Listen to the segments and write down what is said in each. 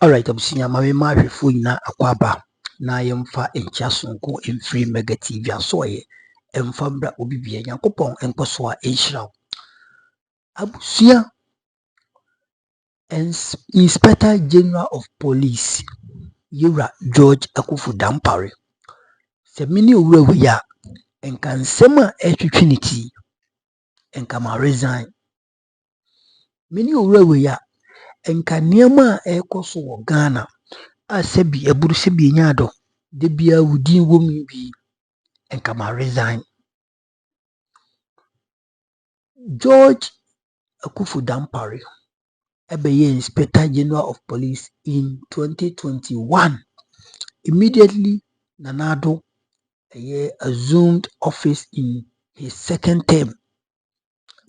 Alright, abusunya mame mahwefo nyina akwaba na yemfa enchiasonko emfiri Mega TV asoye emfa mbra obibie Nyankopon enkoso a enhyiraw. Abusuya Inspector General of Police Yura George Akufu Dampare se mini owura ya enka nsem a etwetwiniti enka ma resign. Mini owura ya enka niema a ekoso wo Ghana asebi eburu sebi nyado de bia wudin womi bi enka ma resign. George Akufu Dampare ebeye Inspector General of Police in 2021. Immediately Nanado assumed office in his second term.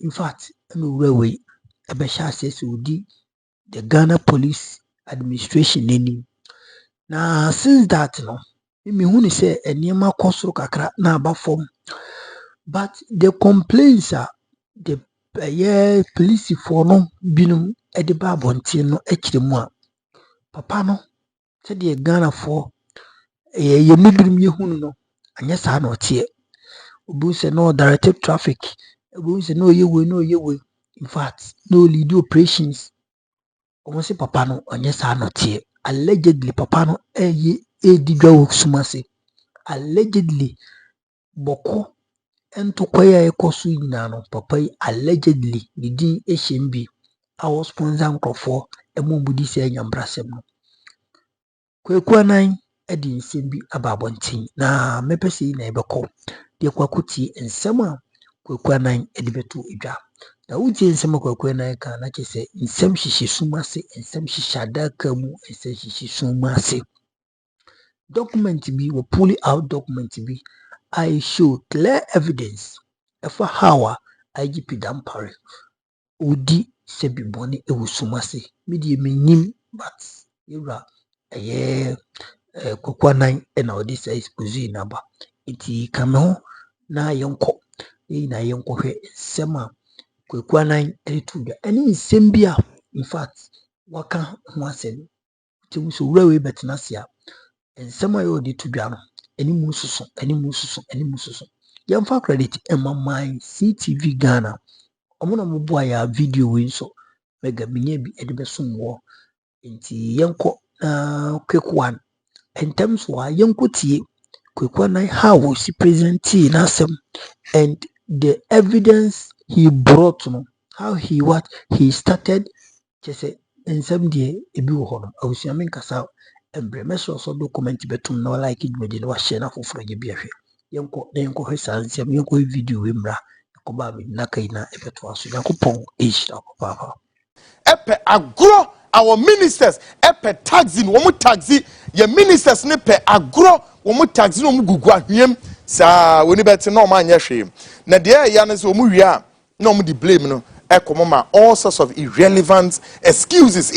In fact, anyway, Ebesha says Udi the Ghana Police Administration name. Now since that no, me who say enema kosoro kakra na aba form. But the complaints are the police for no binum ediba bonti no ekiremu a papa no say the Ghana for ye mubirim ye hunu no anya sa na otie obu say no directed traffic obu say no yewe in fact no lead operations omo say papa no anya sa na otie allegedly papa no edidwa wo sumase allegedly boko entokoya ekoso nyina no papa allegedly didin ehembi awo sponsor nkofo emobudi say nyambrasem no Kweku Annan edi nsem bi ababontin na mepese na ebeko de kwakuti nsem a Kweku Annan edi beto edwa na uti nsem Kweku Annan ka na chese nsem hihye sumase nsem hihye mu nsem hihye sumase document bi we pull out document bi I show clear evidence for how IGP Dampare odi sebi boni ewusumase media menyim but yura Kweku Annan na odi say expose naba iti kame na yenko na yenko hwe sema Kweku Annan etuda eni nsem bia in fact waka ho asem tim so wura we betena sia nsem ayo odi tudwa no eni mususu yemfa credit my CTV Ghana omo mbo ya video we so mega minye bi edebesumwo nti yenko Kweku Annan in terms wa yenko tie Kweku Annan how she presented nasem and the evidence he brought no how he started just nsem die ebi wo hono awusiamen kasa embre meso so document betum na like it mede no share na foforo ge bi ahwe yenko hwesa nsem yenko video we mra ko ba me na kai na ebeto aso yakopon ehira papa epe agro our ministers epe taxi wo mu taxi ye ministers ne pe agro wo mu taxi no mu gugu ahwem sa woni beti na o ma anya hwe na de ya ne so mu wi a na o mu di blame no ekomoma all sorts of irrelevant excuses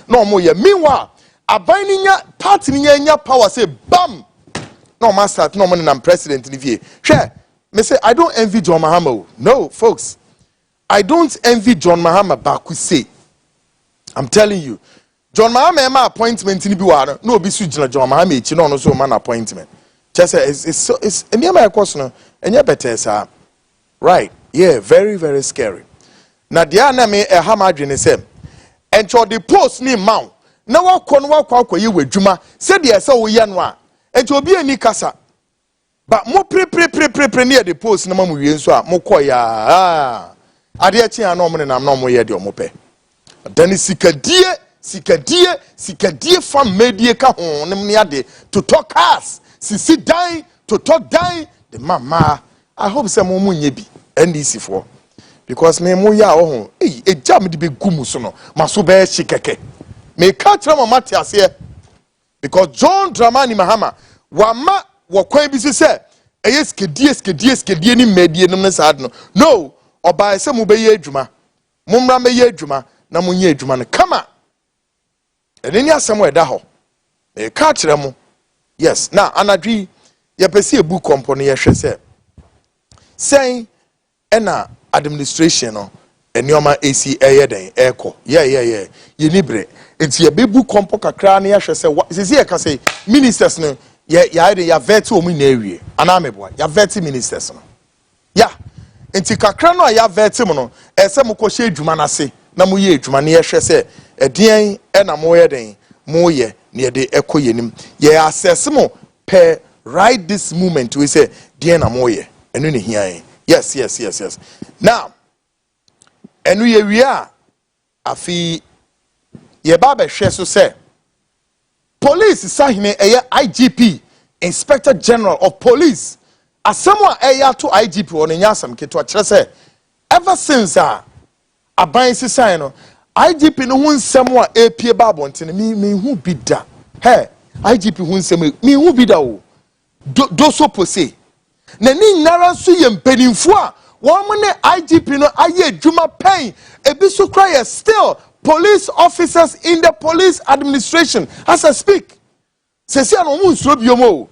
no mo ye meanwhile aban ni nya party ni nya power say bam no ma start no mo na president ni vie hwe me say I don't envy John Mahama. No folks, I don't envy John Mahama back say. I'm telling you, John Mahama my appointment ni bi wa no obi su gina John Mahama echi no so man appointment. Just it's any my question no enya better sir. Right. Yeah, very very scary. Na dia na me ha ma adwene sem. Encho the post ni maw. Na wakọ no wakọ ye wadwuma. Se de ese wo ye no a. Encho obi ani kasa. But mo pre near the post na mamu wie nso a mo kọ ya. Ade achi an no mo nam no mo ye de mo pe. Dan sikadie from media ka ho nem ne ade to talk us. Si dan to talk dan the mama. I hope some mo nye bi NDC for because me mo ya ho eja me de be gumu so no maso be hikeke me ka tra mama te ase because John Dramani Mahama wama wo kwan bi se skedie ni medie no sad no oba se mo be ye adwuma mo mra me ye adwuma na mo nye adwuma no kama eneni asem we da ho me ka tra mo yes na anadwi ye pese e book company ye hwe se saying ena administration no enioma AC eyeden eko ye nibre It's ye bebu kompo kakra na yahwe se sisi ye ka say ministers no ya vet o mu na ewie anameboa ya vet ministers no ya enti kakra no ya vet mu no ese mo ko hye adwuma na se na mo ye adwuma na yahwe se edien e na mo ye den mo ye na ye de ekoyenim ye assess mo per right this moment we say den na mo ye enu ne hia yes now enu ye wi a afi ye ba be hwe so say police sahine eye IGP Inspector General of Police asemwa eya to IGP won nya asam keto akere say ever since aban sisan no IGP no hu nsem a epie ba abonten me hu bida he IGP hu nsem me hu bida o do so pose na ni nyara so ye mpanimfo a won ne IGP no aye adwuma pen ebi so cry still police officers in the police administration as I speak. The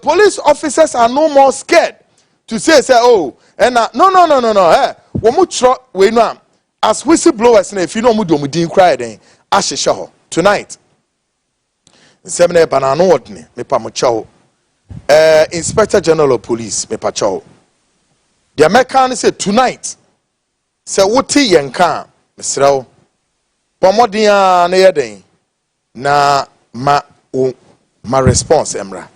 police officers are no more scared to say oh and no we know as whistleblowers if you know mudin cry then ashishaho tonight semene banana ordne me pa mo chawo Inspector General of Police me pa chawo the American say tonight say woti yenka mesrawo pomodia na yeden na my response emra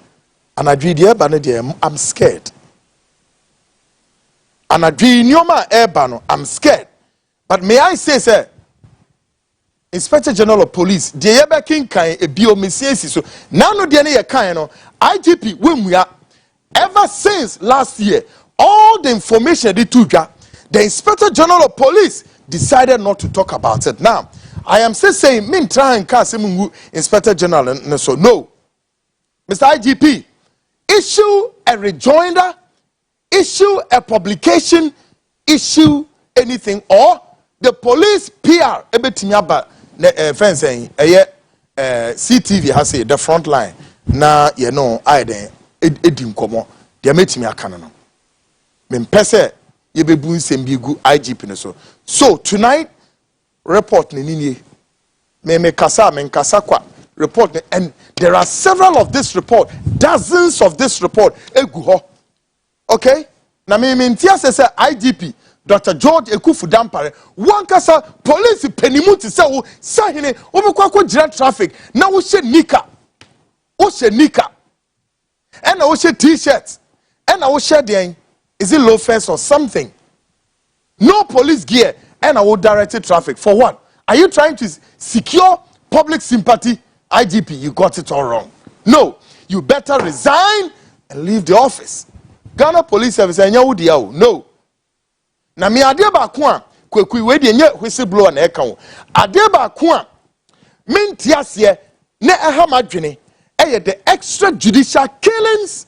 and adwi de eba no de I'm scared and adwi nyoma eba no I'm scared but may I say Inspector General of Police de yebe kinkan ebio mesiesi so na no de na ye kan no IGP wemua ever since last year all the information they took the Inspector General of Police decided not to talk about it. Now I am still saying min try and cast Inspector General so no Mr. IGP, issue a rejoinder, issue a publication, issue anything, or the police PR ebetimiaba fence CTV has say the front line na you know I then edim komo de metimi aka no me pese ye bebu nsem bi gu IGP no so tonight report ni me kasa kwa report and there are several of this report, dozens of this report eguho. Okay? Na me ntia say IGP Dr. George Ekufu Dampare one kasa police penimu ti say wo sahine wo be kwakọ gira traffic na wo hye nika and na wo hye t-shirt and na wo hye den is it loafers or something no police gear and na wo directed traffic for what are you trying to secure public sympathy? IGP, you got it all wrong. No, you better resign and leave the office. Ghana Police Service no. Na mi adeba kwa Kweku we de nye whistleblower na eka wo. Adeba kwa mintiasie ne ehamadwene the extrajudicial killings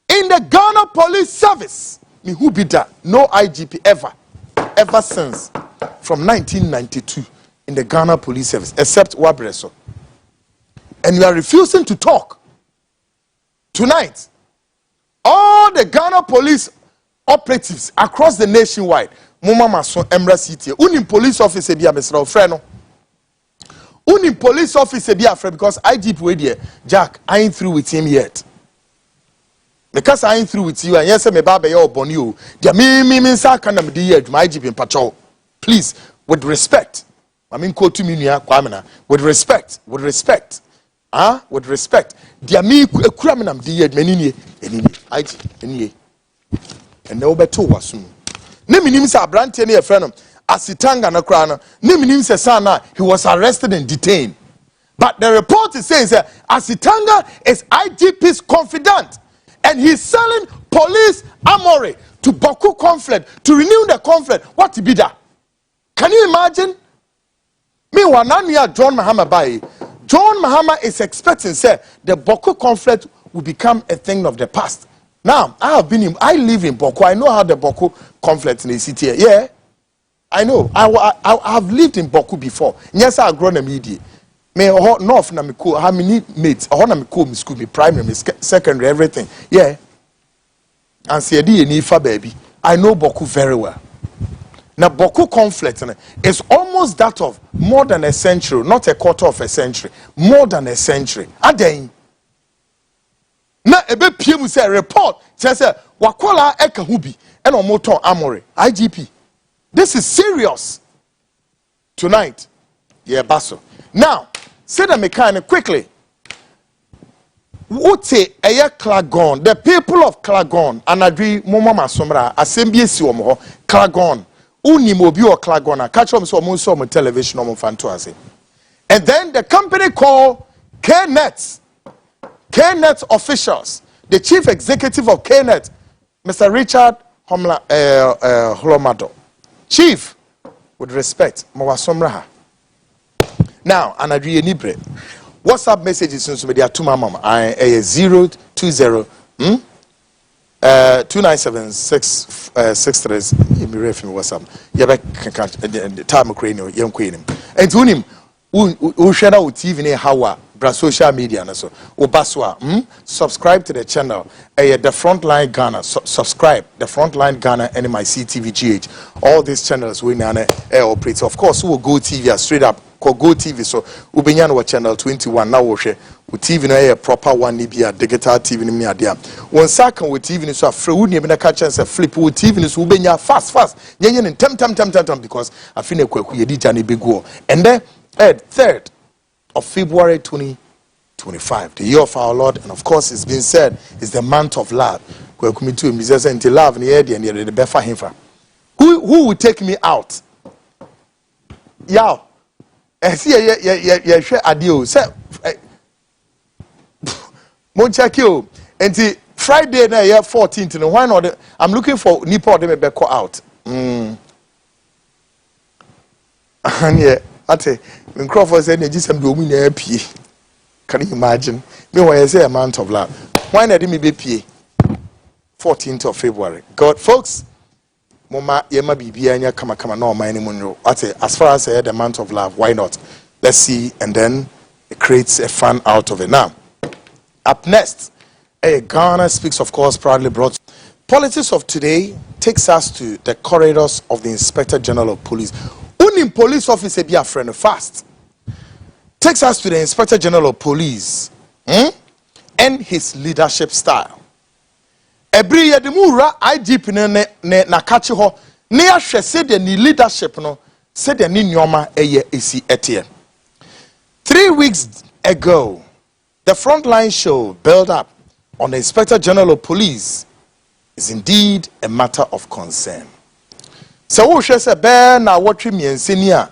in the Ghana Police Service. Me who be that? No IGP ever since from 1992 in the Ghana Police Service except Wabreso. And you are refusing to talk. Tonight, all the Ghana police operatives across the nationwide, Muma Mason Emra City, unim police officer be a Mr. Freno. Unim police officer be a friend because IGP way Jack, I ain't through with him yet. Because I ain't through with you, and yes, me baba yo bonio. Dia me sa kana me di my IGP in patrol. Please, with respect. I mean, quote to me with respect. With respect. Dia me ekuraminam di menini enini and no beto wasum. Ne minim sa abrante ne friend asitanga na kra no. Ne minim se sana he was arrested and detained. But the report is saying that Asitanga is IGP's confidant and he's selling police armory to Boku conflict to renew the conflict. What to be that? Can you imagine? Meanwhile, John Mahama by John Mahama is expecting say the Boku conflict will become a thing of the past. Now, I live in Boku. I know how the Boku conflict in the city. Yeah, I know. I have lived in Boku before. Yes, I've grown a media. Me north na me cool. How many mates? Na me cool. Me school, me primary, me secondary, everything. Yeah. And see, ni fa baby. I know Boku very well. Now, Boko conflict is almost that of more than a century, not a quarter of a century, more than a century. Again, now a bit PM say report says wakola eka hubi and omoto amore IGP. This is serious. Tonight, yeah, basso. Now, say the mechanic quickly. Wote eye Klagon, the people of Klagon, anadri moma masomra assembly si omo Klagon. Uni mobi or Klagona, catch them so on television on Fantasy. And then the company called KNet officials, the chief executive of KNet, Mr. Richard Holomado. Chief, with respect, Mawasomraha. Now, Anadri Nibre. WhatsApp messages since we are two mama. I 020 297-663 WhatsApp. Yabek time Ukraine young queen. And to him, who share out TV near Hawa, social media and so. Obaswa, subscribe to the channel. The Frontline Ghana, subscribe. The Frontline Ghana, NMIC TVGH. All these channels we now operate. Of course, we will go TV straight up. Go TV, so Ubenyana channel 21 now we TV no a proper one nibia digital TV ni media. One second with TV so free we na catch and flip with TV so ubenya fast nyenye tem because I feel Kweku ye jani big war. And then 3rd of February 2025, the year of our Lord, and of course it's been said is the month of love. Kweku me too me say until love near the befa himfa. Who will take me out? Yao. See, share adio. Say, check you. And Friday na 14th. Why not? I'm looking for Nipo them be call out. And yeah, ate. When Crawford said, "Just some do me pay." Can you imagine? Me when I say amount of love. Why not me be pay? 14th of February. God, folks. Mama yema bibia nya kama no man anymore. As far as the amount of love, why not? Let's see, and then it creates a fun out of it. Now, up next, Ghana Speaks, of course, proudly brought. Politics of today takes us to the corridors of the Inspector General of Police. Only police officer be a friend fast. Takes us to the Inspector General of Police and his leadership style. Every year the mura IGP na catch ho ne ahwe said the leadership no said the ni nyoma eye esi etie. 3 weeks ago, the frontline show built up on the Inspector General of Police is indeed a matter of concern. So wo hwe se be na wotwe mienseni a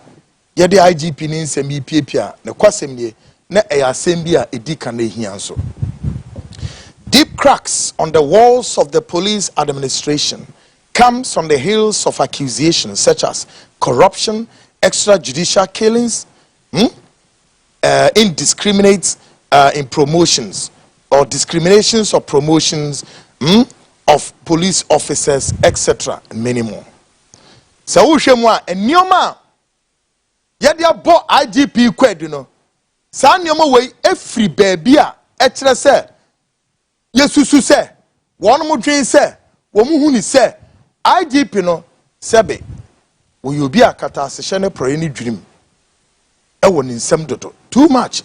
ye the IGP ni nsemi piepia ne kwasem nie na e asem bi a edika na ehianso. Deep cracks on the walls of the police administration comes from the heels of accusations such as corruption, extrajudicial killings, indiscriminate in promotions or discriminations of promotions of police officers, etc. and many more. So ushemwa enyoma yadia bo IGP kwed no sa nyoma we every baby a ekyere se yesusu se won mo dwen se wo mo hu ni se IGP no sebe wo yobi akata asehye ne pro ni dwirim e wo ni nsem dodo too much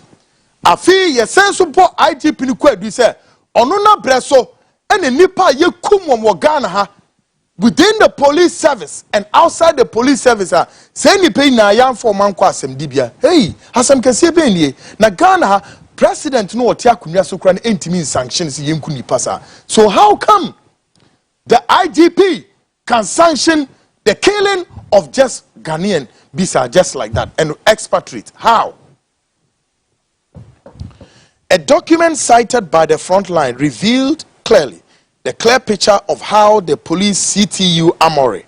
afi ye senso bo IGP ni kwadu se ono na breso ene nipa ye kum wo Ghana ha within the police service and outside the police service say ni pay na yan for man kwa asem dibia hey asem kese be nie na Ghana ha president no otia akunwa so kra na entimi sanctions yenku nipa sa. So how come the IGP can sanction the killing of just Ghanaian bisa just like that and expatriate? How? A document cited by the Frontline revealed clearly the clear picture of how the police CTU Amore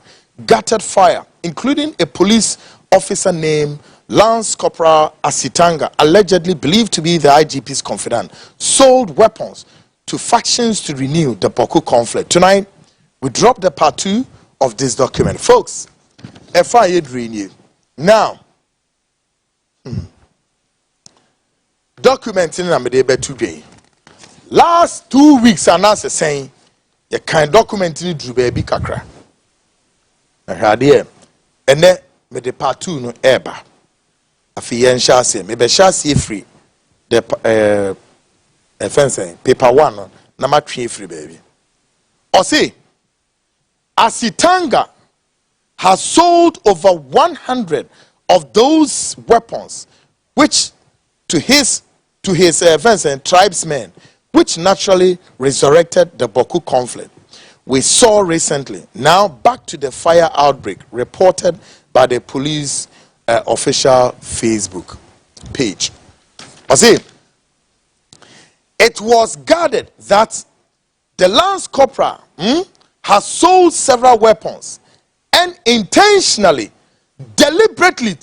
gutted fire, including a police officer named Lance Corporal Asitanga, allegedly believed to be the IGP's confidant, sold weapons to factions to renew the Boko conflict. Tonight, we drop the part 2 of this document. Folks, FIA renew. Now, documenting Namedebe today. Last 2 weeks, I'm not saying you can document it through baby kakra. ene me de part 2 no eba afi yen shase me be shase free the fencing paper 1 no na ma twe free baby or say Asitanga has sold over 100 of those weapons which to his fencing tribesmen, which naturally resurrected the Boku conflict we saw recently. Now back to the fire outbreak reported by the police official Facebook page. I see, it was gathered that the Lance Corporal has sold several weapons and intentionally, deliberately,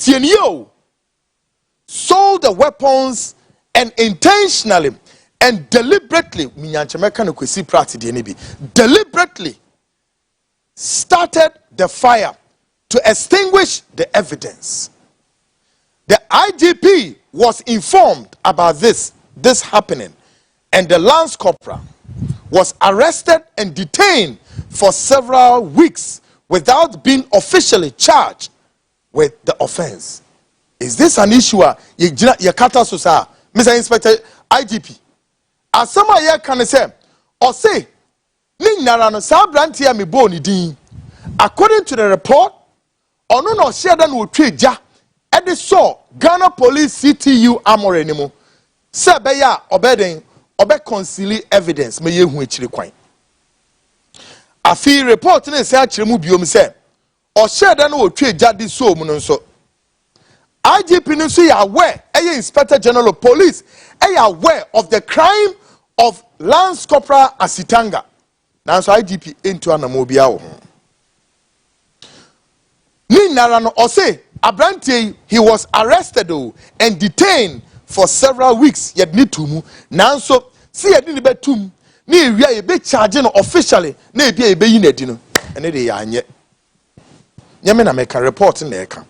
sold the weapons and intentionally and deliberately, deliberately started the fire to extinguish the evidence. The IGP was informed about this happening, and the Lance Corporal was arrested and detained for several weeks without being officially charged with the offense. Is this an issue? Yakata Sosa, Mr. Inspector IGP. As some can say, or say, according to the report, Ono no Shedan will trade ja, and they saw Ghana Police CTU armor anymore. Sebeya obeding, obe concili evidence, me ye hu chiri kwan. A fee report in a search remove biom say, or Shedan will trade ja this so munonso. IGP no say aware, Inspector General of Police, aware of the crime of Lance Corporal Asitanga. Now so IGP into anamobia. Ni narano ose Abrante he was arrested and detained for several weeks yet ni tumu. Now so see yet ni be tum ni we be charging officially na be yinadi no ene de ya anye. Nyame na make report na eka.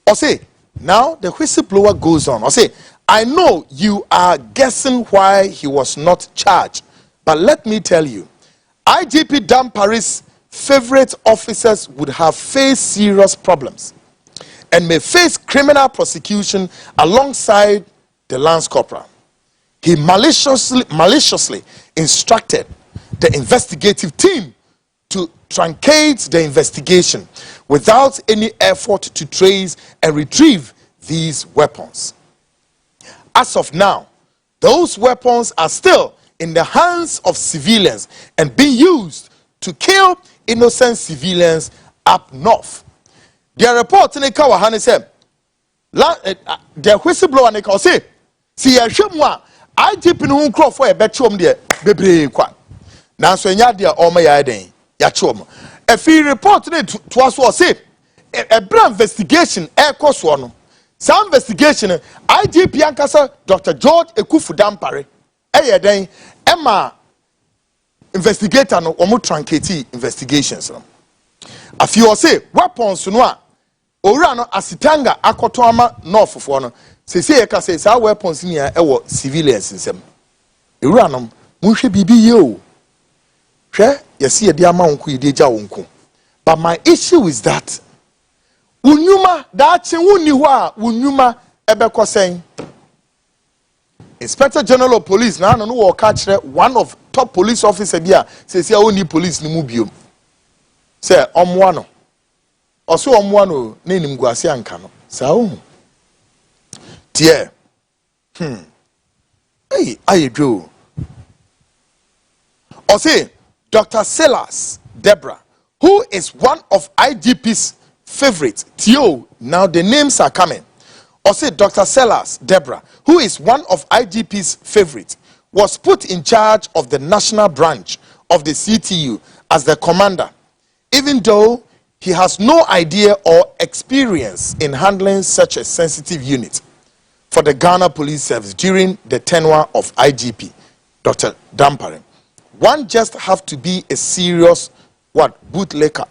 Ose now the whistleblower goes on. Ose I know you are guessing why he was not charged, but let me tell you, IGP Dampare's favorite officers would have faced serious problems and may face criminal prosecution alongside the Lance Corporal. He maliciously instructed the investigative team to truncate the investigation without any effort to trace and retrieve these weapons. As of now, those weapons are still in the hands of civilians and being used to kill innocent civilians up north. Their report in the Kawahane said, the whistleblower in the say, see a shimwa, I deep in whom crop for a betchum there, baby qua. Now, so ya dear, all my idea, yachum. If he reported it to us, was say, a brand investigation, air course one. Some investigation, IGP Ankasa, Dr. George Kweku Dampare, Emma investigator no omo truncate investigations no. A few say weapons no owura no Asitanga akoto ama northfo no say yeka say sa weapons ni e wo civilians nsem. Ewura no munhwe bibi ye o. Hwe yesi ye de ama wonko ye de gya wonko. But my issue is that unyuma da che wonni ho a unyuma ebekosen. Inspector General of Police now no wo catch one of top police officer bia say only police ni mu biom. Say omwa no. Oso omwa no na enim guase anka no. Sa o. Tie. Hey, ayedwo. Ose Dr. Silas Deborah, who is one of IGP's favorites. Tio, now the names are coming. Ose Dr. Silas Deborah, who is one of IGP's favorites, was put in charge of the national branch of the CTU as the commander, even though he has no idea or experience in handling such a sensitive unit for the Ghana Police Service during the tenure of IGP Dr. Dampare. One just have to be a serious bootlegger,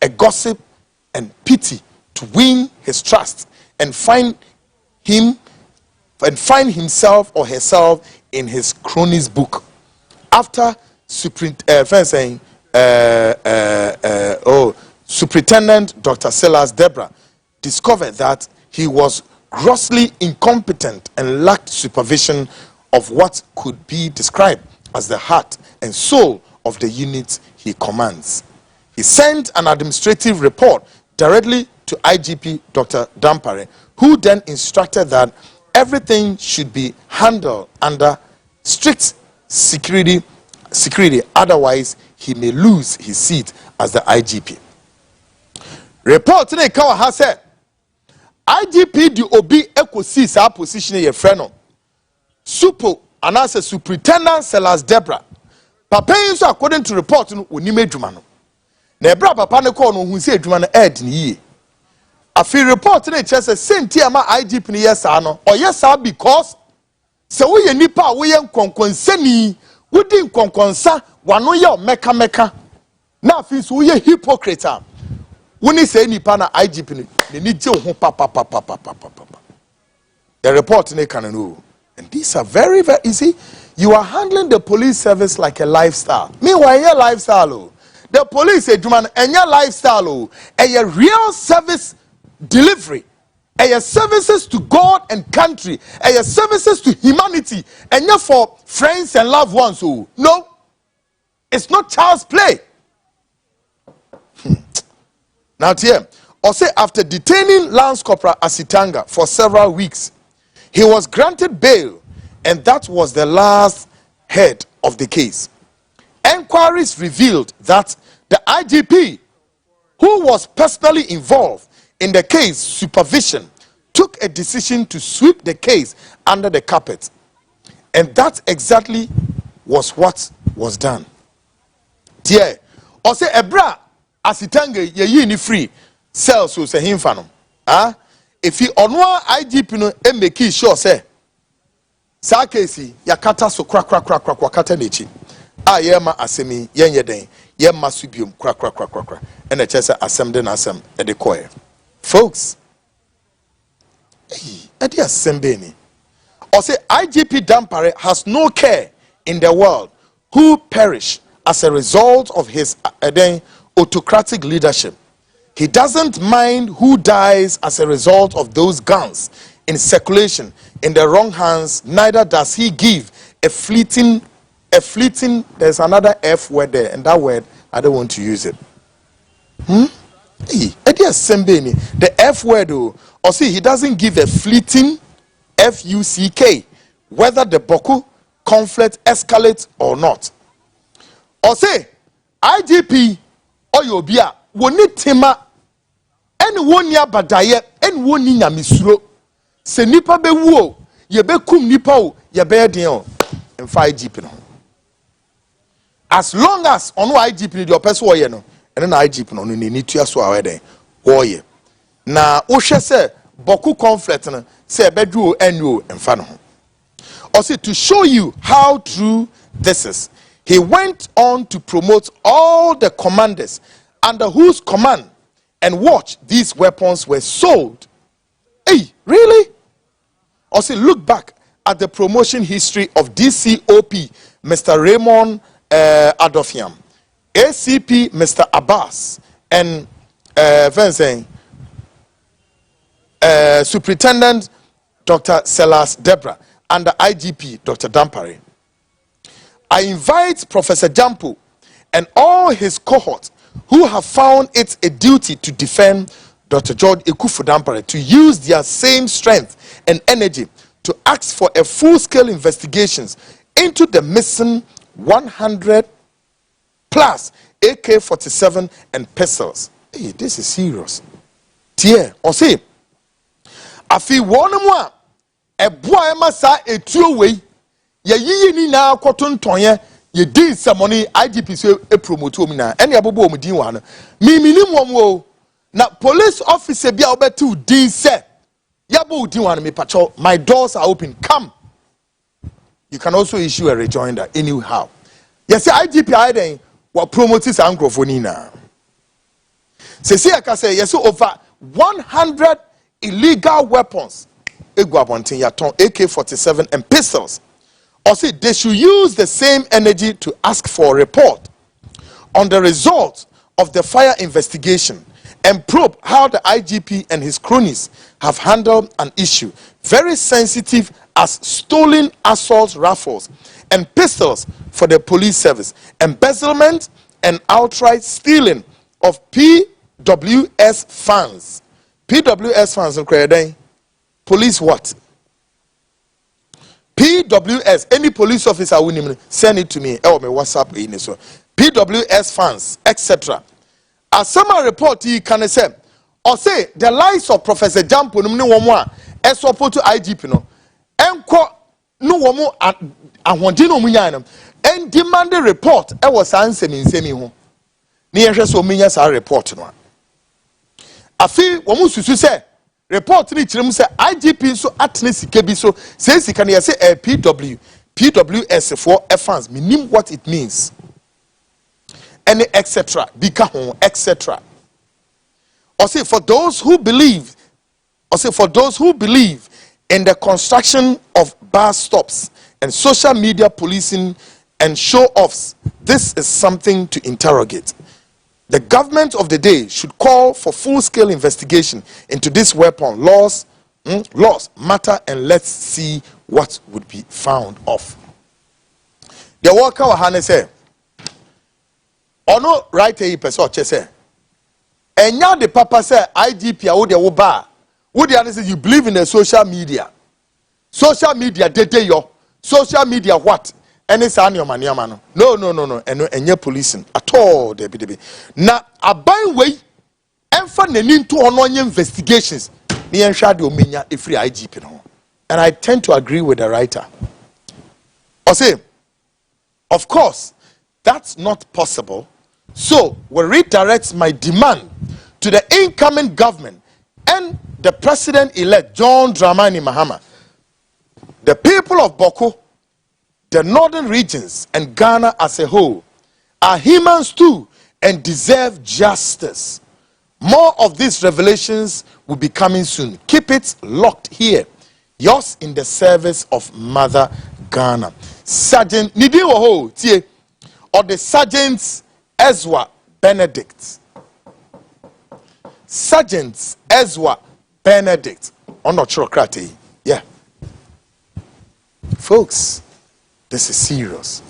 a gossip and pity to win his trust and find himself or herself in his cronies book. Superintendent Dr. Silas Deborah discovered that he was grossly incompetent and lacked supervision of what could be described as the heart and soul of the unit he commands. He sent an administrative report directly to IGP Dr. Dampare, who then instructed that everything should be handled under strict security, otherwise he may lose his seat as the IGP. Report today Kawa has said IGP di obi ekosi sa position ye freno Supo anase Superintendent Silas Deborah. Papa so according to report no onim adwuma no. Na ebra papa ne call no hu se adwuma no ed ni yie. Afi report na chese senti ama IGP ni yesa no. Oyesa because se wo ye nipa wo ye nkonkonsani, wo di nkonkonsa wano ye meka na afi so wo ye hypocrite. Woni say nipa na IGP ni je ho papa. The report ne can know. And these are very, very easy. You are handling the police service like a lifestyle. Meanwhile, your lifestyle, the police eduman and your lifestyle, and your real service delivery, and your services to God and country, and your services to humanity, and your for friends and loved ones. Oh, no, it's not child's play. Now, here, or say after detaining Lance Corporal Asitanga for several weeks, he was granted bail, and that was the last head of the case. Enquiries revealed that the IGP, who was personally involved in the case supervision, took a decision to sweep the case under the carpet. And that exactly was what was done. Dear, or say ebra Asitanga ye ni free cell so say him fanom. Ah, if he onwa IGP no e make sure say sa case yakata so kra kata nechi. Ah yema asemi yenye den yema subium kra and a chese asem den asem e de koe. Folks, e dey asem be ni. Or say IGP Dampare has no care in the world who perish as a result of his autocratic leadership. He doesn't mind who dies as a result of those guns in circulation in the wrong hands, neither does he give a fleeting, there's another F word there, and that word, I don't want to use it. The F word, or see, he doesn't give a fleeting FUCK, whether the Boko conflict escalates or not. Or say, IGP or Yobia, woni tema, and wonya badaye, and woni nyamisuro. Se nipa be wo, ye be kum nipa o, ye be den and 5 IGP no. As long as ono IGP the person wo ye no, and then IGP no ni tua so awede wo ye. Na wo hwe se Boko conflict no se bedru enu emfa no. Also, to show you how true this is, he went on to promote all the commanders under whose command and watch these weapons were sold. Hey, really? Also, look back at the promotion history of DCOP Mr. Raymond Adolfian, ACP Mr. Abbas, and Superintendent Dr. Silas Deborah under IGP Dr. Dampare. I invite Professor Jampo and all his cohort who have found it a duty to defend Dr. George Kweku Dampare to use their same strength and energy to ask for a full-scale investigations into the missing 100 plus AK-47 and pistols. Hey, this is serious. Tier, or say, I feel one more. A boy massa a two-way. Ye yi ni na kwaton tonye ye din samoni IGP so e promote omi na ene abobo omi din wa no mi minim wo na police officer bia obetu din se yabo din wa no me pacho my doors are open, come. You can also issue a rejoinder anyhow. Yes, IGP I den wa promote this angrofoni na se I can say yes over 100 illegal weapons egu abonten yaton AK-47 and pistols. Or say they should use the same energy to ask for a report on the results of the fire investigation and probe how the IGP and his cronies have handled an issue very sensitive as stolen assault rifles and pistols for the police service, embezzlement and outright stealing of PWS funds. PWS funds in police what? PWS, any police officer will send it to me or my WhatsApp in so PWS funds, etc. As some report he can say or say the lies of Professor Jampo no one as support to IGP no enko no womo ahonde no munya no and demand the report e was answer me nsemi ho na yehwe so munya sa report no afi womo susu say report ni kirem say IGP so atne sika bi so say sika na say PWS for funds meaning what it means and etc bika ho etc or say for those who believe in the construction of bus stops and social media policing and show-offs, this is something to interrogate. The government of the day should call for full-scale investigation into this weapon laws matter, and let's see what would be found of. The worker wa say ono right here person say enya the papa say IGP a wo de wo ba wo de say you believe in the social media dede yo social media what any say anyoma no eno enye policing at all debi na aban wei emfa nani nto ono onye investigations ni enhwa de omenya efri IGP no. And I tend to agree with the writer. Or say, of course, that's not possible. So we redirect my demand to the incoming government and the President-elect John Mahama. The people of Boko, the northern regions, and Ghana as a whole are humans too and deserve justice. More of these revelations will be coming soon. Keep it locked here. Yours in the service of Mother Ghana. Sergeant Nidi Woho Tie or the Sergeant Ezra Benedict. Sergeant Ezra Benedict. I'm not sure, yeah. Folks, this is serious.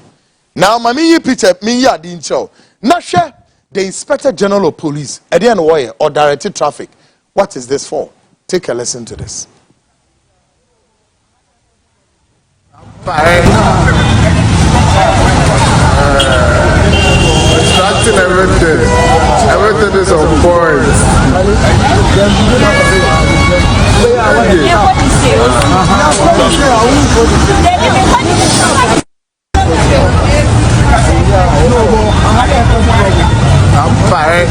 Now, Mami picture me ya din show. Nasha, the Inspector General of Police, Edian Warrior or directed traffic. What is this for? Take a listen to this. Starting everything is on point. I'm fine.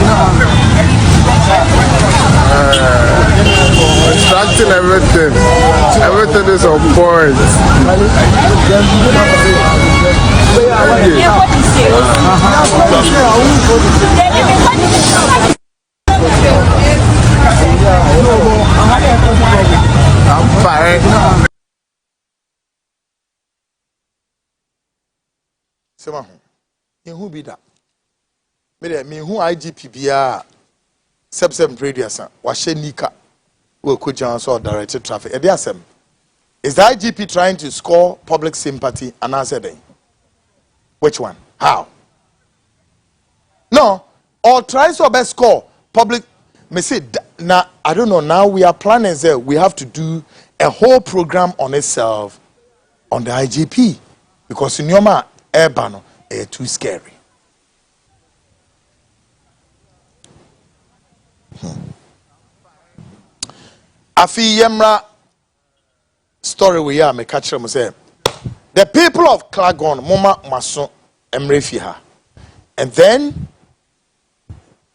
Starting everything is on point. I'm fine. Sema who be that? Me who IGP bia sub radio san wa shenika we could so directed traffic. Is the IGP trying to score public sympathy and answer them? Which one? How? No, or tries to best score public. Me say now I don't know. Now we are planning there. We have to do a whole program on itself on the IGP because in your urban too scary. Afi Yemra story we are me catch them say the people of Klagon Moma Maso Emrefiha, and then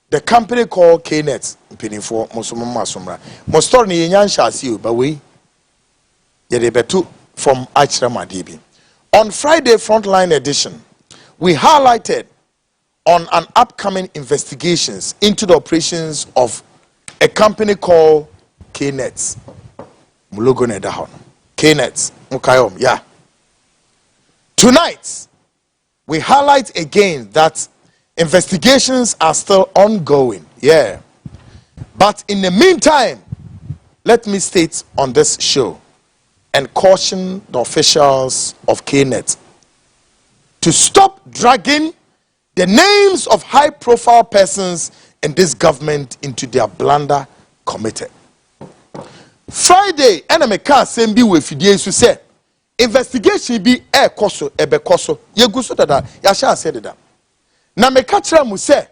the company called KNet pinning for Mosoma Masomra. Mostor ni Yan Shasi, but we Yedebetu from Achram Adibi. On Friday Frontline Edition, we highlighted on an upcoming investigations into the operations of a company called KNet. Mulogo Nedahon. KNet. Mukayom, yeah. Tonight, we highlight again that Investigations are still ongoing. Yeah. But in the meantime, let me state on this show and caution the officials of KNET to stop dragging the names of high-profile persons in this government into their blunder committed. Friday, NMK Assembly with Fidiesu said, investigation be a koso, ebe koso. Yeguso dada, yasha said that. Na me kachira mu se,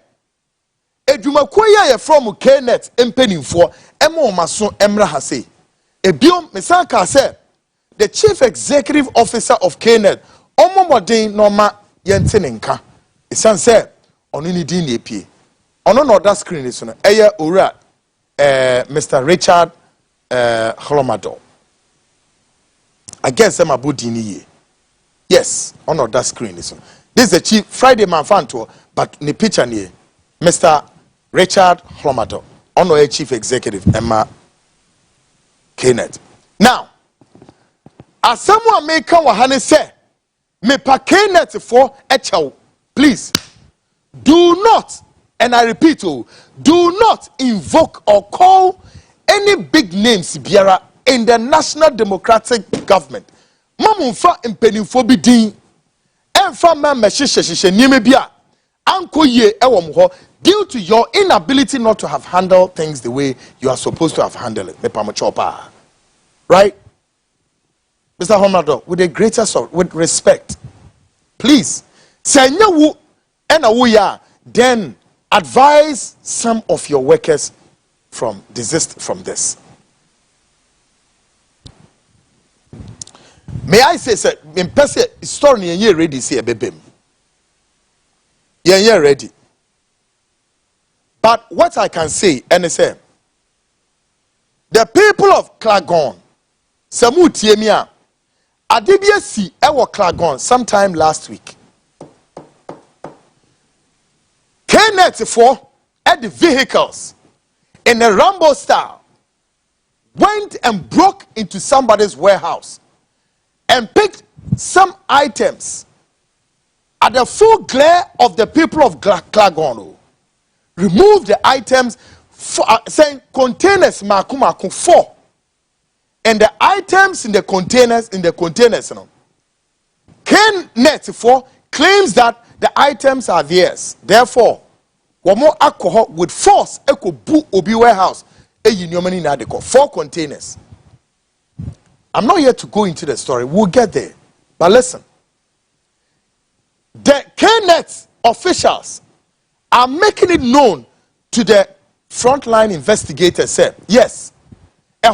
edwumakoya ye from KNET empenimfo, emo maso emra hase. Ebiom mesanka se, the chief executive officer of KNET, omo modin norma yentenenka. Isan se, onu ni din epie. Ono no that screen is no. Eye ora Mr. Richard Holomado. I guess I'm about dini. Yes, on that screen is. This is the chief Friday man fan tour, but in the picture near Mr. Richard Holomado, on a chief executive Emma KNET. Now, as someone may come wahane say, me pa KNET for a chow. Please do not, and I repeat, do not invoke or call any big names biara in the National Democratic Government. Mamunfa impenifo bi din. Emfa ma mehyehyehye nieme bia. Anko ye ewo ho due to your inability not to have handled things the way you are supposed to have handled it. Mepamochopa. Right? Mr. Homado, with the greatest of, with respect, please, say nyawu ena wo ya, then advise some of your workers from desist from this. May I say, sir, in person, story ye ready, see a baby. Ye ready. But what I can say, and say, the people of Klagon, Samu Tiemia, Adibia si ewo Klagon sometime last week. KNET for at the vehicles in a Rambo style went and broke into somebody's warehouse and picked some items at the full glare of the people of Klagon. Removed the items, saying containers maku 4. And the items in the containers, you know, KNET for claims that the items are theirs. Therefore, one more alcohol with force eko bu obi warehouse. 4 containers. I'm not here to go into the story. We'll get there. But listen. The KNET officials are making it known to the frontline investigators. Say, yes. The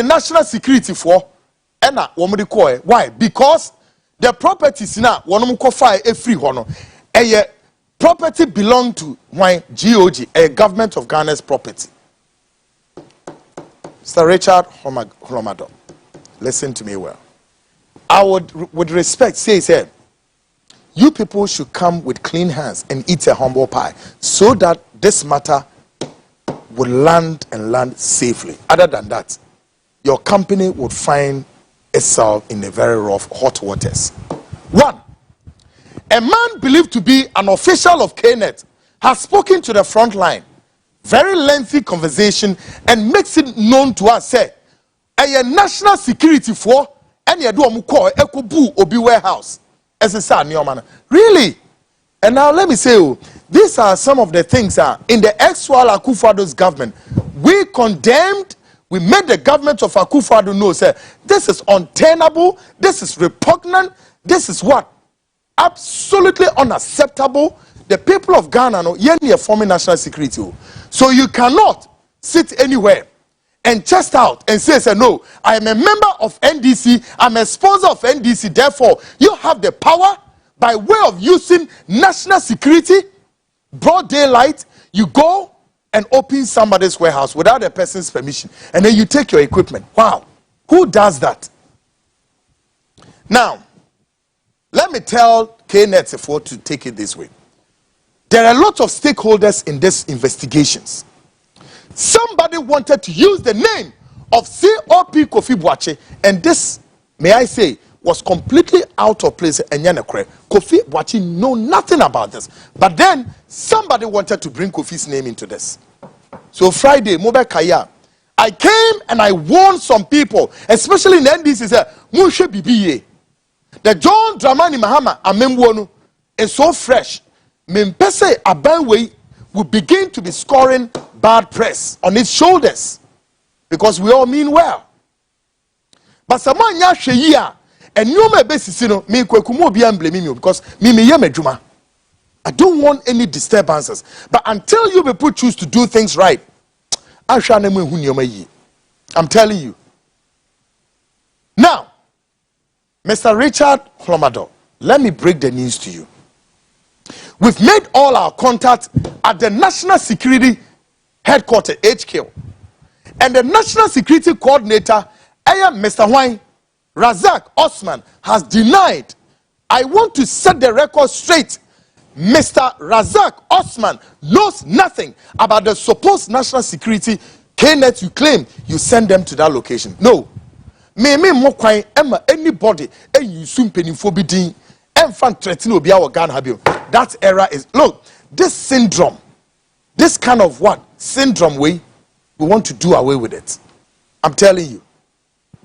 national security for why? Because the properties now fire a free honor. A property belong to my GOG, a government of Ghana's property. Mr. Richard Holomado, listen to me well. I would, with respect, say, you people should come with clean hands and eat a humble pie so that this matter will land and land safely. Other than that, your company would find itself in a very rough, hot waters. 1. A man believed to be an official of KNET has spoken to the front line. Very lengthy conversation and makes it known to us, say, a national security for any ekubu obi warehouse. Really? And now let me say, these are some of the things in the ex-Wala Akufo-Addo's government. We condemned, we made the government of Akufo-Addo know, say, this is untenable, this is repugnant, this is what? Absolutely unacceptable. The people of Ghana know you're forming national security. So you cannot sit anywhere and chest out and say, no, I am a member of NDC, I'm a sponsor of NDC, therefore you have the power by way of using national security, broad daylight, you go and open somebody's warehouse without a person's permission, and then you take your equipment. Wow, who does that? Now, let me tell KNET to take it this way. There are lots of stakeholders in these investigations. Somebody wanted to use the name of COP Kofi Boakye, and this, may I say, was completely out of place. And Kofi Boakye know nothing about this. But then somebody wanted to bring Kofi's name into this. So Friday, Mobe Kaya, I came and I warned some people, especially in the NDC, said, Mushe BBA. The John Mahama Amembuonu is so fresh. Mimpese Abenwei will begin to be scoring bad press on its shoulders because we all mean well. But someone yashe and you may be me Kweku be blaming you because me yemejuma. I don't want any disturbances. But until you people choose to do things right, I'm telling you. Now, Mr. Richard Hlomado, let me break the news to you. We've made all our contacts at the National Security Headquarters, HQ. And the National Security Coordinator, Mr. Wine, Razak Osman, has denied. I want to set the record straight. Mr. Razak Osman knows nothing about the supposed national security KNet you claim you send them to that location. No. Anybody that era is, look, this syndrome, this kind of what syndrome we want to do away with it. I'm telling you.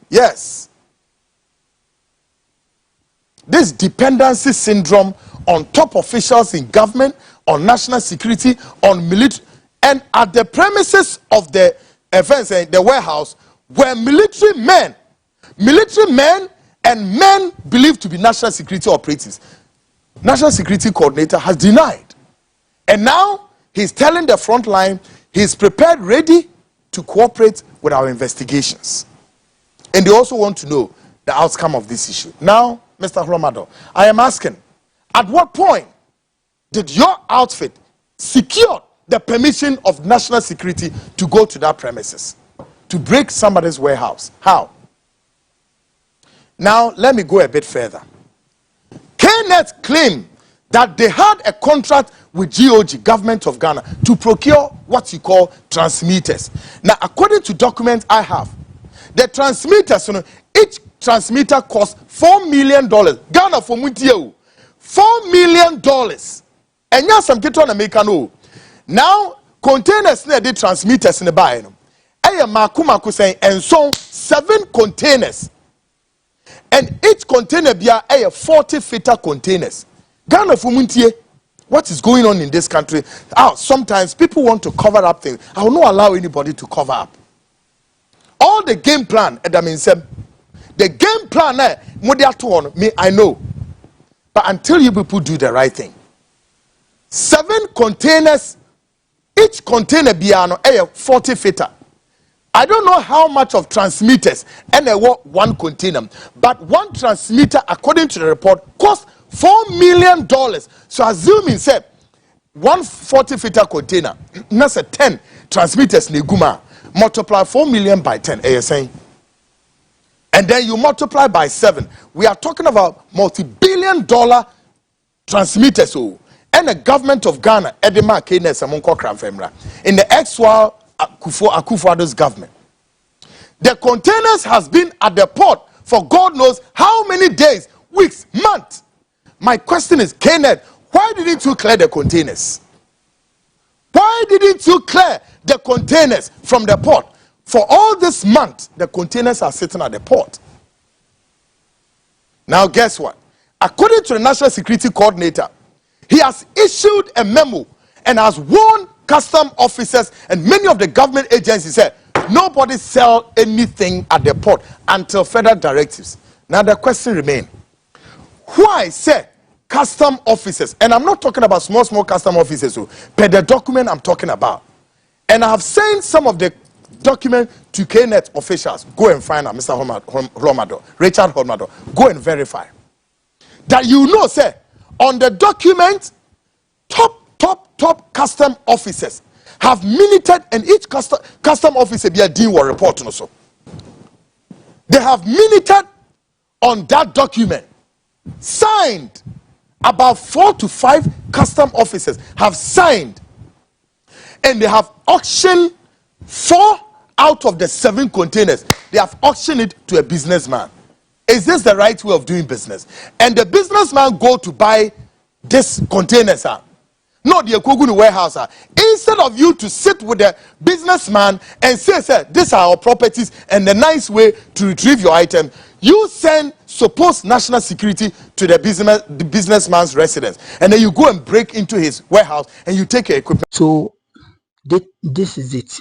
Yes. This dependency syndrome on top officials in government, on national security, on military, and at the premises of the events in the warehouse were military men and men believed to be national security operatives. National Security Coordinator has denied. And now he's telling the front line he's prepared, ready to cooperate with our investigations. And they also want to know the outcome of this issue. Now, Mr. Hlomado, I am asking, at what point did your outfit secure the permission of national security to go to that premises, to break somebody's warehouse? How? Now, let me go a bit further. KNet claimed that they had a contract with GOG, Government of Ghana, to procure what you call transmitters. Now, according to documents I have, the transmitters, each transmitter costs $4 million. Ghana for Muntieu. $4 million. And yes, some get on American. Now, containers near the transmitters in the buy. I am Makumaku saying, and so 7 containers. And each container be a 40-footer containers. Ghana for Muntie, what is going on in this country? Sometimes people want to cover up things. I will not allow anybody to cover up. All the game plan, the game plan, me, I know. But until you people do the right thing, 7 containers, each container be a 40-footer. I don't know how much of transmitters and they want one container, but one transmitter, according to the report, costs $4 million. So assuming say 1 40-footer container, that's a 10 transmitters neguma, multiply 4 million by 10, saying. And then you multiply by 7. We are talking about multi-billion-dollar transmitters. And the government of Ghana, Edema Keynes, in the ex-war Akufo-Addo's government. The containers has been at the port for God knows how many days, weeks, months. My question is, KNet, why didn't you clear the containers? Why didn't you clear the containers from the port? For all this month, the containers are sitting at the port. Now, guess what? According to the National Security Coordinator, he has issued a memo and has warned custom officers and many of the government agencies said nobody sell anything at the port until further directives. Now, the question remains, why say custom officers, and I'm not talking about small custom officers, per the document I'm talking about, and I have sent some of the document to KNet officials. Go and find out, Mr. Hlomado, Richard Hlomado. Go and verify that say on the document, top custom officers have minuted, and each custom officer be a dean war report also. They have minuted on that document, signed. About 4 to 5 custom officers have signed, and they have auctioned 4 out of the 7 containers. They have auctioned it to a businessman. is this the right way of doing business? And the businessman go to buy this containers. Not the Kweku warehouse. Instead of you to sit with the businessman and say, these are our properties and the nice way to retrieve your item, you send supposed national security to the businessman's residence, and then you go and break into his warehouse and you take your equipment. So this is it.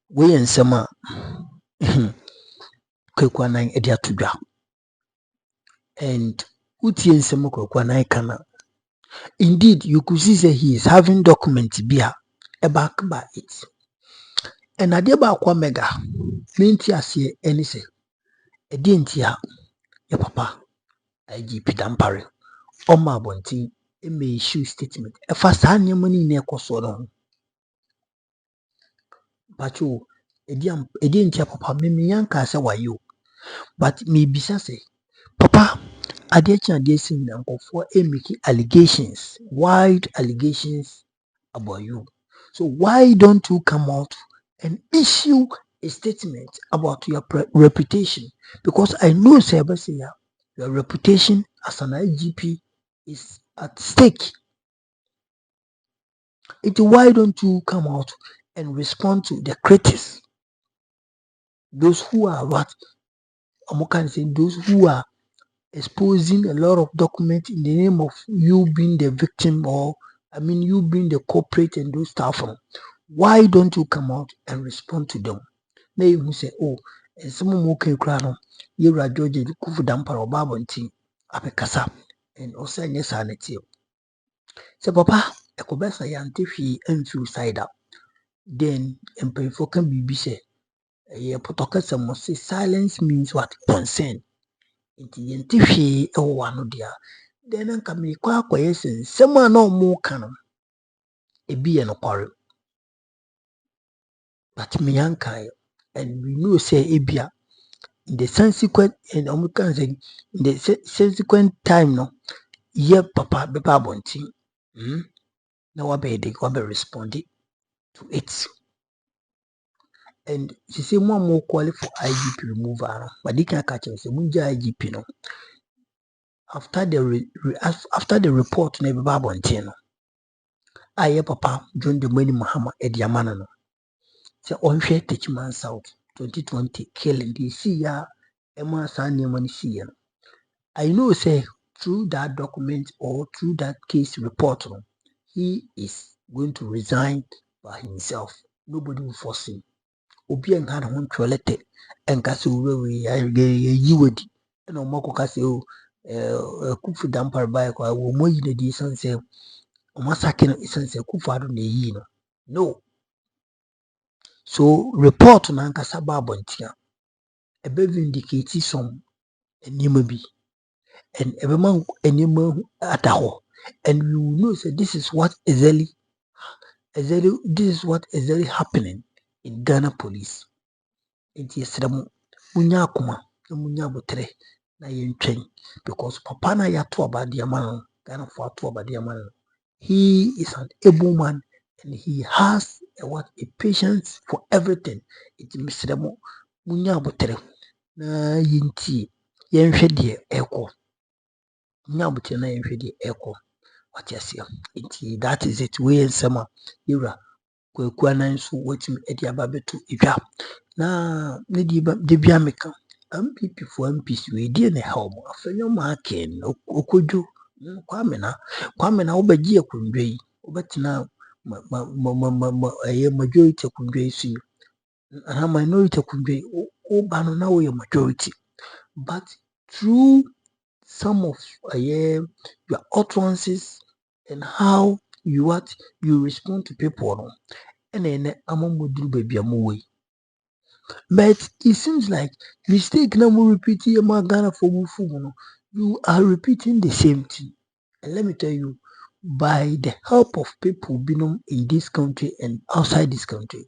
We in summer Kweku Annan edi atudwa. And uti in summer Kweku Annan kana. Indeed, you could see that he is having documents bia back by it. And ade ba kwa mega minti ase eni se edi ntia ya papa IGP Dampare Oma Bonti may issue statement. A fast hand money near Kosoron. But you, a didn't tell papa, me young cassa why you. But me be say, Papa, I did not sing uncle for making allegations, wide allegations about you. So why don't you come out and issue a statement about your reputation? Because I know, Sebastian, your reputation as an IGP is at stake. Why don't you come out and respond to the critics? Those who are those who are exposing a lot of documents in the name of you being the victim, or you being the culprit and those stuff. Why don't you come out and respond to them? Now you say, oh, and someone who can cry on you are George Kweku Dampare or Babonti Apekasa and also yes sanity. So papa, a cobessa yantifi and suicidal. Then employee can be say a potokasa must say silence means what? Consent. Intifi one dear. Then anka me kwa yes and someone no more canon. A be an quarry. But me anka, and we know say ebia in the subsequent and in the subsequent time no yeah papa beba bonti na wabe responding to it. And she say more quality for IGP removal, but they can't catch us. Munja IGP no. After the report, never babontin. I papa John Mahama Ediamana no. Say on share Techman South 2020 killing the ya Emma Sanya money see. I know say through that document or through that case report, he is going to resign by himself. Nobody will force him. Obi en kan ho twelete enka se we yiwadi na omako ka se o Kweku Dampare bai kwa wo moyi na di sanse o masake no sanse Kweku ado na yi no. So report na nkasa ba abontia ebe vindicate some enima bi and ebe man enima ataho, and we will know say this is what is really happening in Ghana police. Enti esremu munya akoma na munya botre na yentwen, because papa na ya to abade man Ghana for to abade man. He is an able man and he has a patience for everything. Enti mesremu munya botre na yenti yenhwe de eko, munya botre na yenhwe de eko. What you see? Enti that is it. We ensema yura Kweku Annan so wetim edi ababeto edwa na ne de bia meka MPP for MPs we die ne help afenyo ma ken okodwo kwame na obagie akundwe yi obetina majority akundwe yi so na minority akundwe oba no na we majority, but through some of your utterances and how you respond to people no and amamoduru baby amuwe. But it seems like mistake na mo repeating your Ghana for no, you are repeating the same thing. And let me tell you, by the help of people being in this country and outside this country,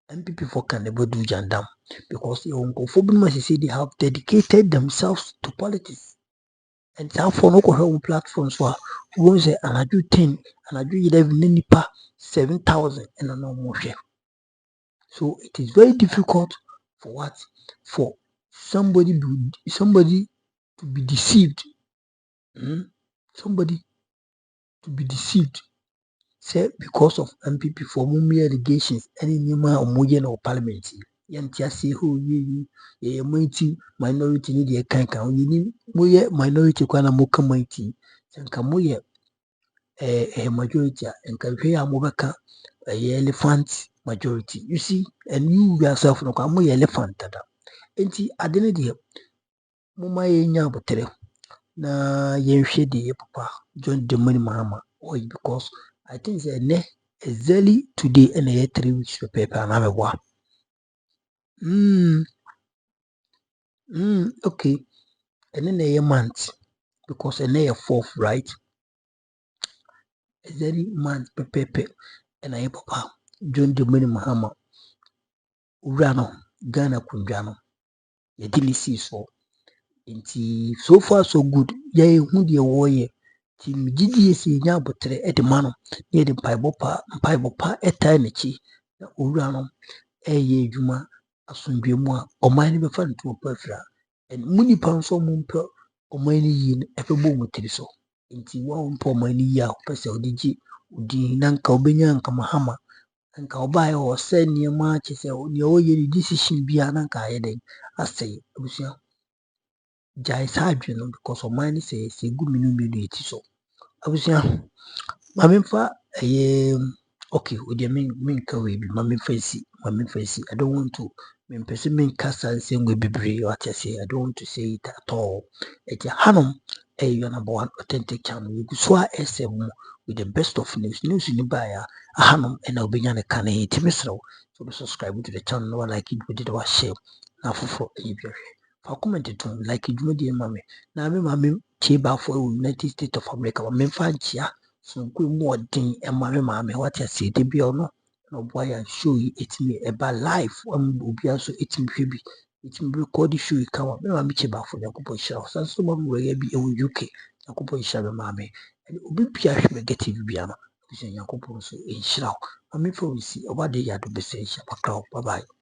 and people can never do jandam, because they have dedicated themselves to politics. And therefore no go platforms for who say and I do 10 and I do 11 nipa 7,000 and no more share. So it is very difficult for somebody to be deceived. Somebody to be deceived. Say because of MPP for mummy allegations any nima omoye na parliament. Yantia say who ye mighty minority ni de kan ni moye minority kwa na moka mighty. Sanka moye majority and can pay a mobeka elephant majority. You see, and you yourself no come elephant tada. Enti adene de muma ye nya botere na yenhwe de papa John Mahama why because I think say ne exactly today and 3 weeks for paper na mewa. Okay. And then a month because and a 4th, right? Exactly month paper and I papa John Mahama urano Ghana kunjano ye dilisi so nti so far so good ye hu de woye ti migidi si nya botre edema ye de mpaibo pa etai nechi na urano eye adwuma asomdwe mu a oman ne befa nto pafra and muni panso mu mpe oman ne yi no efebo mu tiri so nti wo mpe oman ne yi a pese odigi odi nanka obenya nka Mahama nka obaye o se niema chese ne o ye decision bia nanka ayeden asey abusia jai sadwe no because oman ne se gu minu eti so abusia mamemfa okay odi min ka we bi mamemfa si I don't want to person min kasa nsengwe bebre what I say I don't want to say it at all eti hanom your number one authentic channel you so SM with the best of news ni baya hanom and obenya ne kan e timisro so subscribe to the channel no like it we did our share na fofo ebia fa comment to like it di mame na me mame chiba for United States of America mamemfa nchia so ko mu odin e mame what I say de bia no no boy and show it me about life obi aso etim hwebi etim record show it come me ma me cheba for yakobo shira so so mo we bi e UK yakobo shira be ma me and obi pia hwe negative bia no so yakobo so e shira ma me for we see oba de ya do be say bye bye.